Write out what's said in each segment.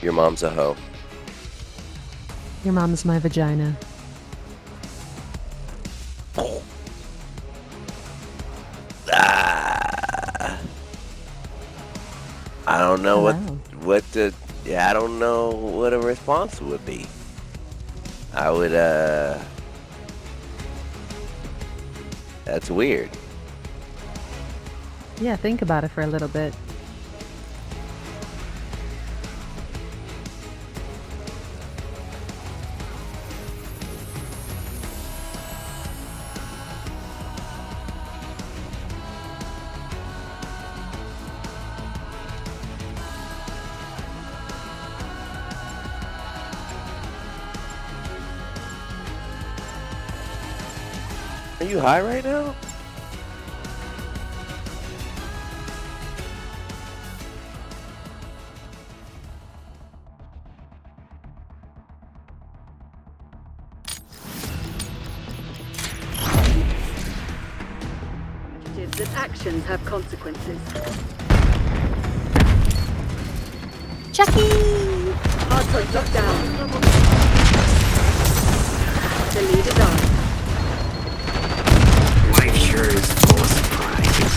Your mom's a hoe. Your mom's my vagina. Ah, I don't know what the. Yeah, I don't know what a response would be. I would. That's weird. Yeah, think about it for a little bit. Are you high right now? That actions have consequences. Chucky! Hardpoint locked down. The lead is on. Life sure is full of surprises.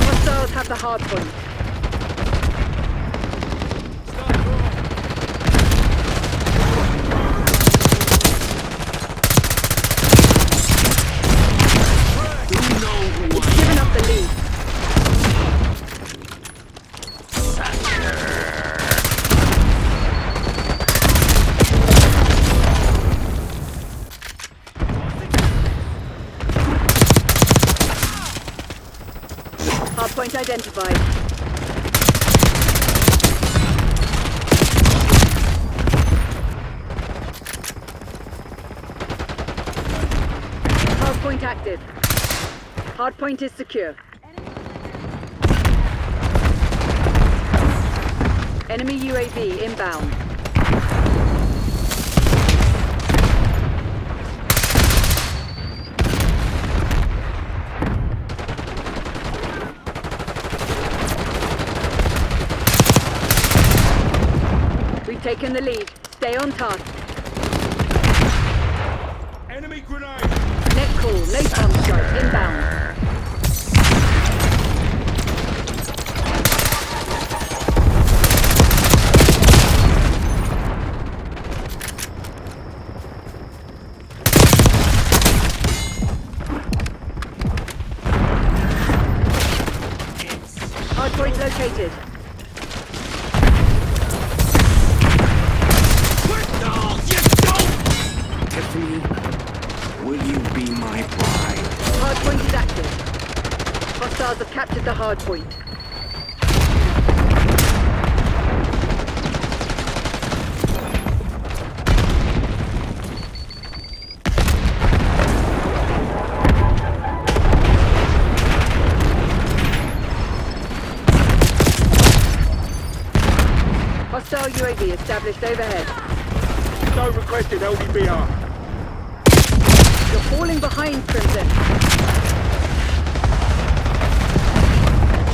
Hostiles have the hardpoint. Giving up the lead. Hardpoint identified. Hardpoint active. Hardpoint is secure. Enemy UAV inbound. We've taken the lead. Stay on task. Enemy grenade! Net call. Napalm strike inbound. Hardpoint located. Tiffany, will you be my bride? Hardpoint is active. Hostiles have captured the hardpoint. Hostile UAV established overhead. No requested LDBR. You're falling behind, Crimson.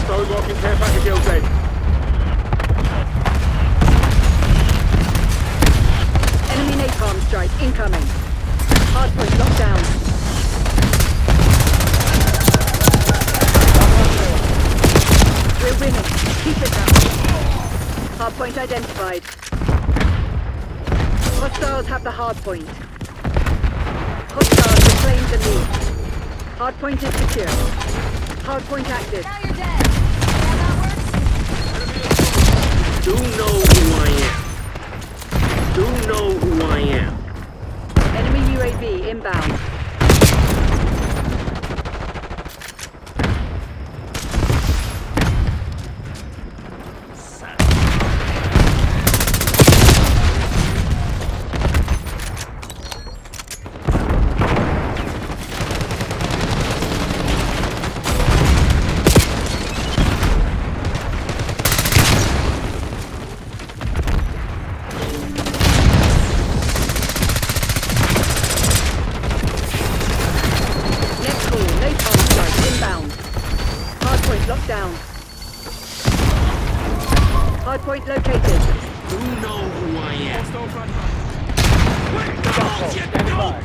Stone walking care package LZ. Enemy napalm strike incoming. Hardpoint locked down. We're winning. Keep it up. Hardpoint identified. Hostiles have the hardpoint. Hostiles have claimed the lead. Hardpoint is secure. Hardpoint active. Now you're dead. How that works? Do know who I am. Do know who I am. Enemy UAV inbound. Hardpoint located. You know who I am. Hostile flashbang. Oh, you don't.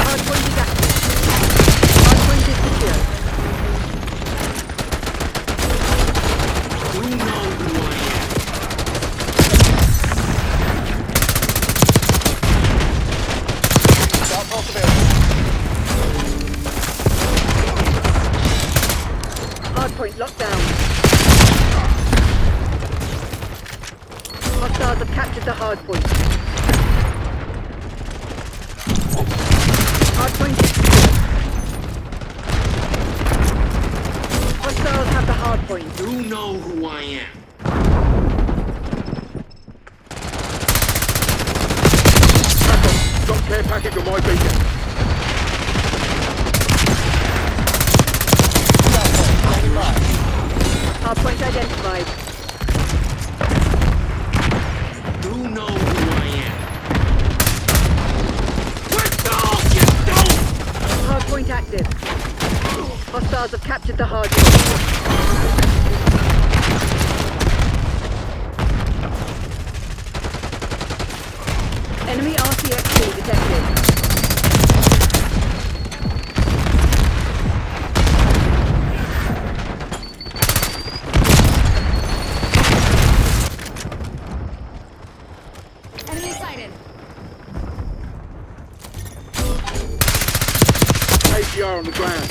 Hardpoint is active. Hardpoint is secure. You know who I am. Hardpoint locked down. Hostiles have captured the hardpoint. Hardpoint is secure. Hostiles have the hardpoint. You know who I am. Got care package on my beacon. Hardpoint identified. You know who I am. Oh, you don't. Hardpoint active. Hostiles have captured the hardpoint. Enemy RCXD detected. Enemy sighted. APR on the ground.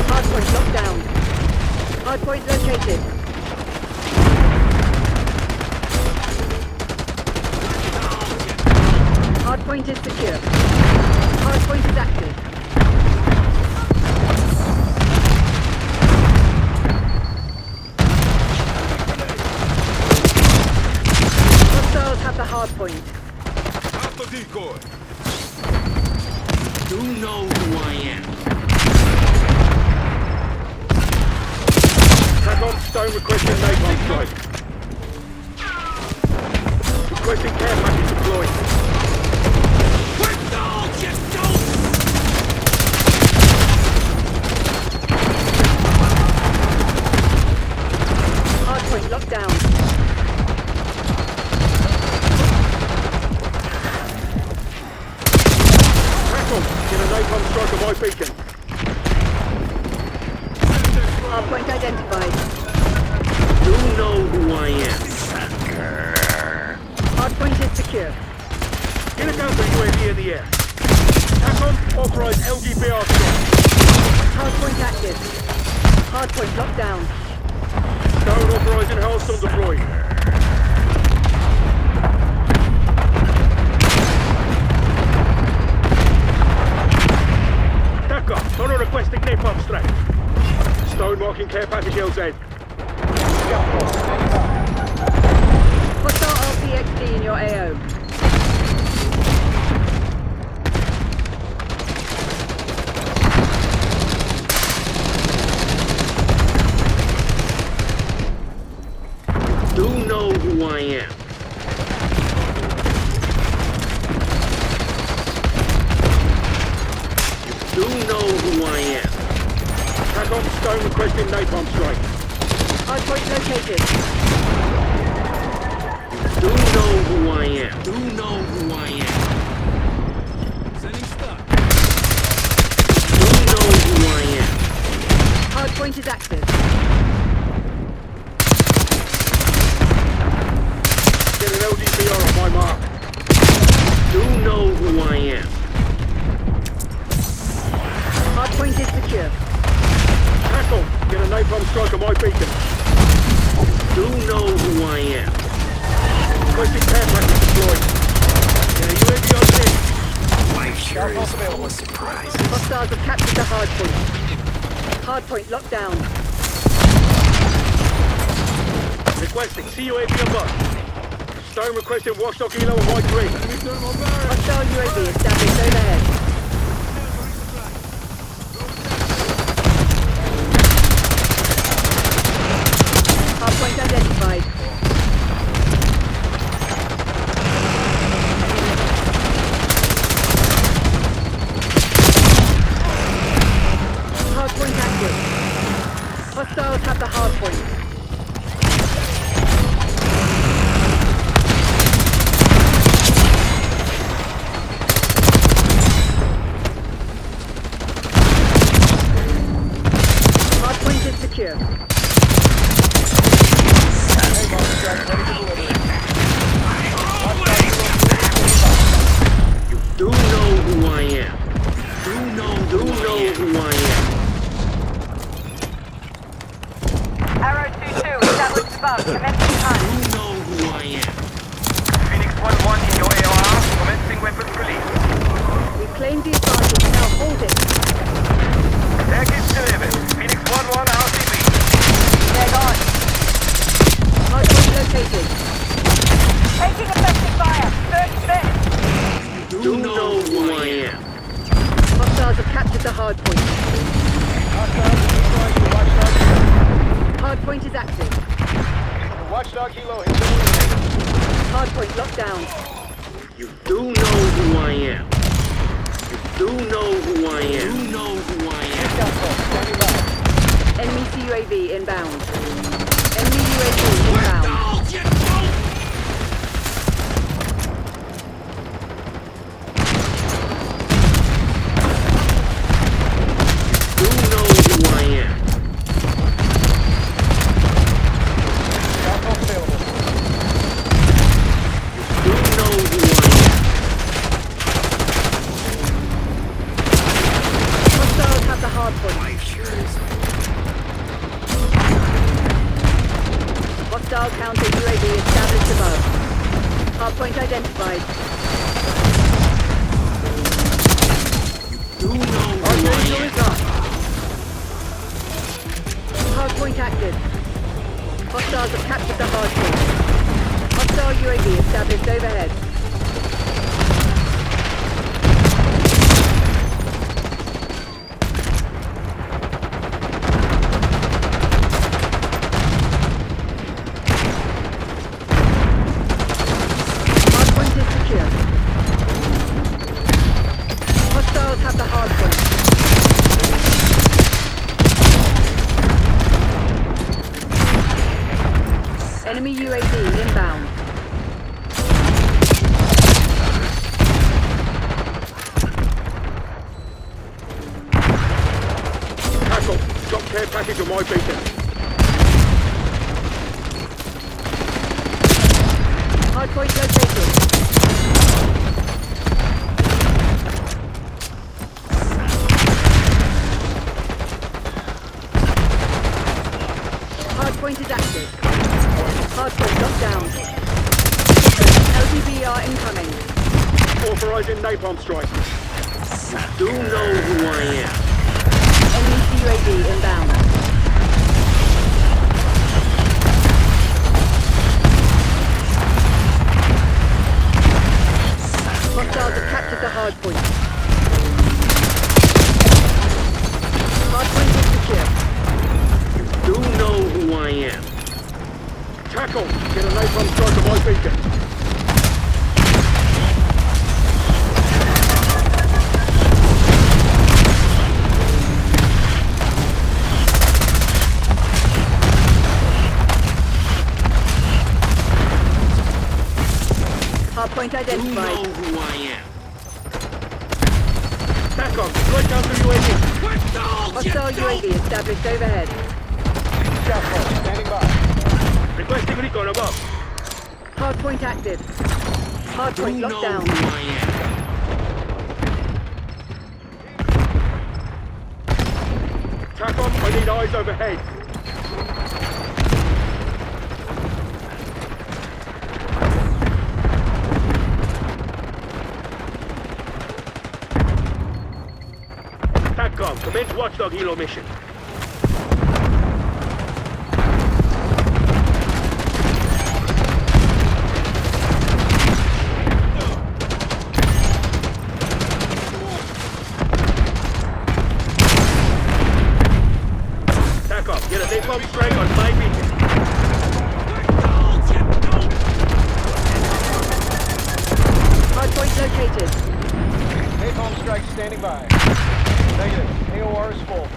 Hardpoint locked down. Hardpoint located. Hardpoint is secure. Hardpoint is active. Hostiles have the hardpoint. Out the decoy. You know who I am. TACOM Stone requesting napalm strike. Requesting care package deployed. Oh, you don't. Hardpoint locked down. TACOM, get a napalm strike on my beacon. Hardpoint identified. You know who I am. Hardpoint is secure. Get a counter UAV in the air. TACOM, authorized LGBR strike. Hardpoint active. Hardpoint locked down. Stone authorizing Hellstorm deployed. TACOM, Sono requesting napalm strike. Stone marking care package LZ. Hostile RPXD in your AO. You know who I am. You know who I am. TACOM, Stone requesting napalm strike. Hardpoint located. You know who I am. You know who I am. Sending stuff. You know who I am. Hardpoint is active. Get an LGBR on my mark. You know who I am. Hardpoint is secure. TACOM, get a napalm strike on my beacon. You know who I am. Requesting care package deployed. Get a UAV on in. Life sure is full of surprises. Hostiles have captured the hardpoint. Hardpoint locked down. Requesting CUAV above. Stone requesting watchdog Elo on my 3. Hostile UAV established overhead. above. Commencing hunt. You know who I am. Phoenix 1-1 in your AOR. Commencing weapons release. We claimed the advantage. Now hold it. Package delivered. Phoenix 1-1 RCB. They're gone. Hardpoint located. Taking effective fire. 30 seconds. You know who I am. Hostiles have captured the hardpoint. Hardpoint is active. Watchdog Hilo has been eliminated. Hardpoint locked down. You do know who I am. You do know who I am. You know who I am. Enemy CUAV inbound. Enemy UAV inbound. You know who I am. You know who I am. Hostiles have the hardpoint. Hostile counter UAV established above. Hardpoint identified. You know who I Artillery am. is up. Hardpoint active. Hostiles have captured the hardpoint. Hostile UAV established overhead. Hardpoint is secure. Hostiles have the hardpoint. Enemy UAV inbound. Tackle. Drop care package on my beacon. Hardpoint located. Hardpoint is active. Hardpoint locked down. LDBR incoming. Authorizing napalm strike. You do know who I am. Enemy UAV inbound. Hostiles have captured the hardpoint. Hardpoint is secure. You do know who I am. Tackle. Get a napalm strike on my beacon. Hardpoint You identified. know who I am. Back on. Right down to UAV. Hostile UAV established overhead. Standing by. Requesting recon above. Hardpoint active. You Hardpoint know locked down. who I am. TACOM, I need eyes overhead. TACOM, commence watchdog helo mission. TACOM, get a napalm strike on my beacon. Hardpoint located. Napalm strike standing by. Negative. AOR is full.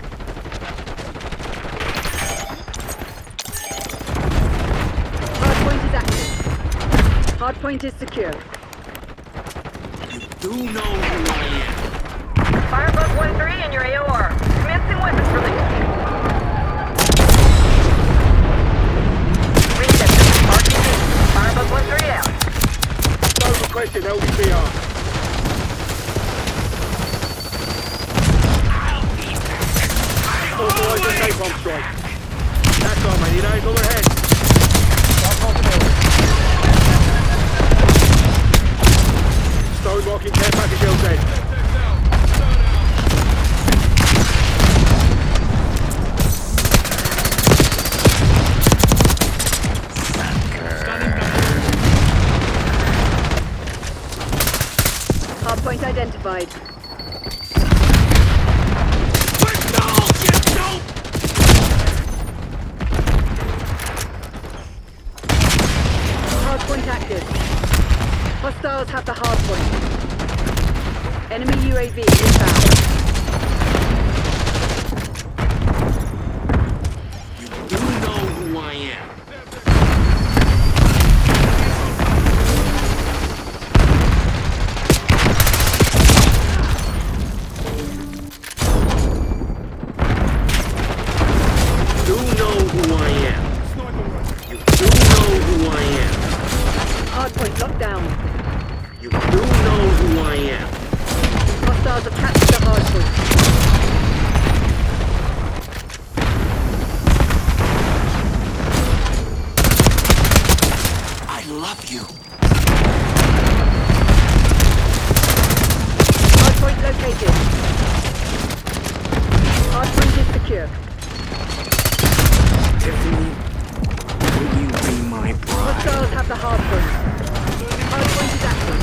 Hardpoint is active. Hardpoint is secure. You do know who I am. Firebug 1-3 in your AOR. Commencing weapons release. Reset. RTB. Firebug 1-3 out. No requested LDBR. Authorizing napalm strike. TACOM, I need eyes overhead. identified. Hardpoint active. Hostiles have the hardpoint. Enemy UAV inbound. You know who I am. You know who I am. You do know who I am. Hardpoint locked down. You do know who I am. Hostiles have captured the hardpoint. I love you. Hardpoint located. Hardpoint is secure. Tiffany, will you be my bride? Hostiles have the hardpoint. Hardpoint is active.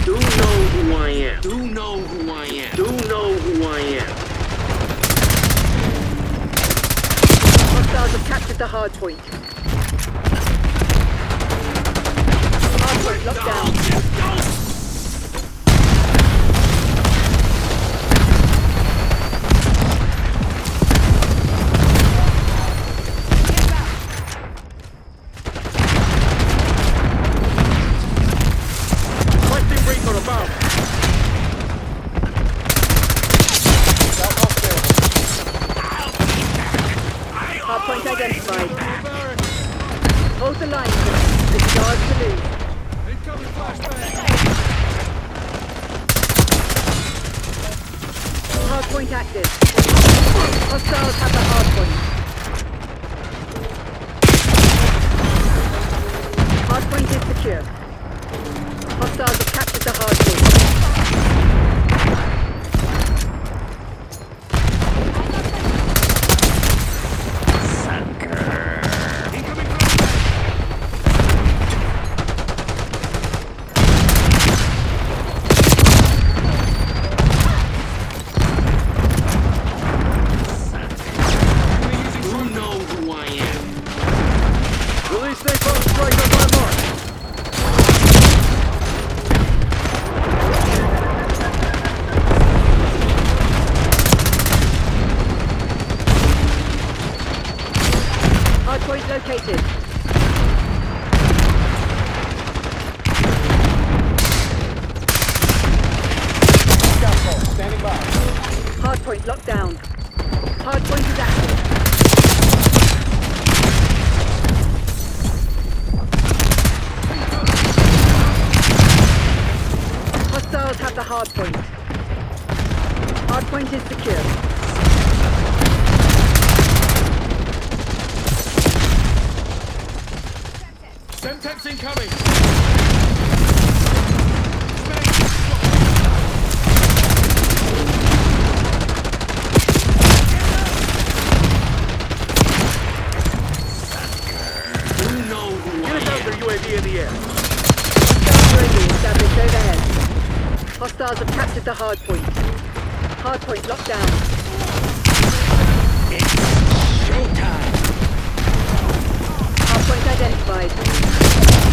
Do know who I am. Do know who I am. Do know who I am. Hostiles have captured the hardpoint. Hardpoint locked down. Requesting recon above. Hardpoint identified. Hold the line. It's ours to lose. Incoming flashbang. Hardpoint active. Hostiles have the hardpoint. Hardpoint is secure. Hostiles have captured the hardpoint. Incoming flashbang. You know who I am. Release napalm strike on my mark. Hardpoint located. Standing by. Hardpoint locked down. Hardpoint is active. Hostiles have the hardpoint. Hardpoint is secure. Semtex incoming. You know who Get I us out am. their UAV in the air. Hostile UAV established overhead. Hostiles have captured the hardpoint. Hardpoint locked down. Showtime. Hardpoint identified.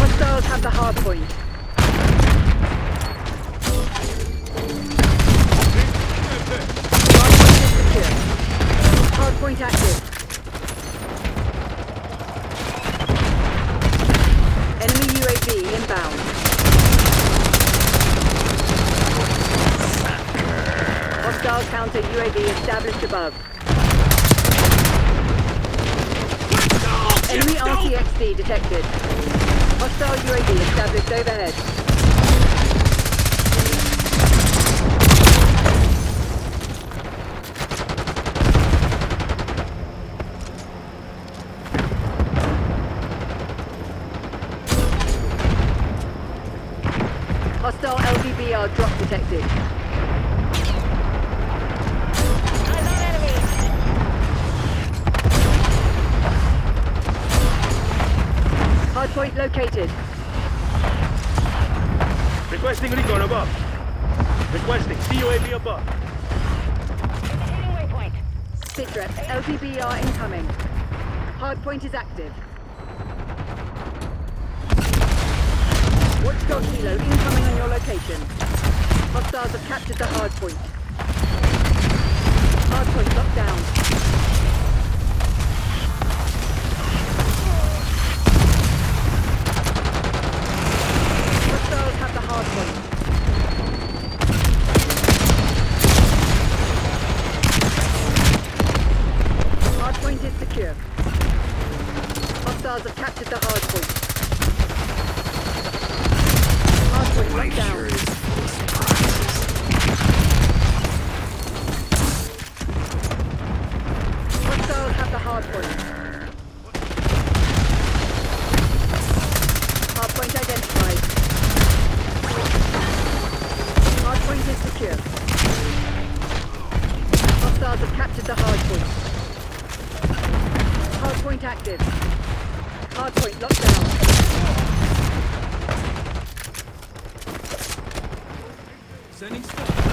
Hostiles have the hardpoint. Hardpoint is secure. Hardpoint active. Enemy UAV inbound. Hostile counter UAV established above. Enemy RTXD detected. Hostile UAV established overhead. Hostile LVBR drop detected. Eyes on enemy. Hardpoint located. Requesting recon above. Requesting CUAV above. Indicating waypoint. Sitrep, LTBR incoming. Hardpoint is active. Watchdog Helo incoming on your location. Hostiles have captured the hardpoint. Hardpoint locked down. Hostiles have the hardpoint. Hardpoint is secure. Hostiles have captured the hardpoint. Hardpoint locked down. Hostiles have the hardpoint. Hardpoint identified. Hardpoint is secure. Hostiles have captured the hardpoint. Hardpoint active. Hardpoint locked down. Sending stuff.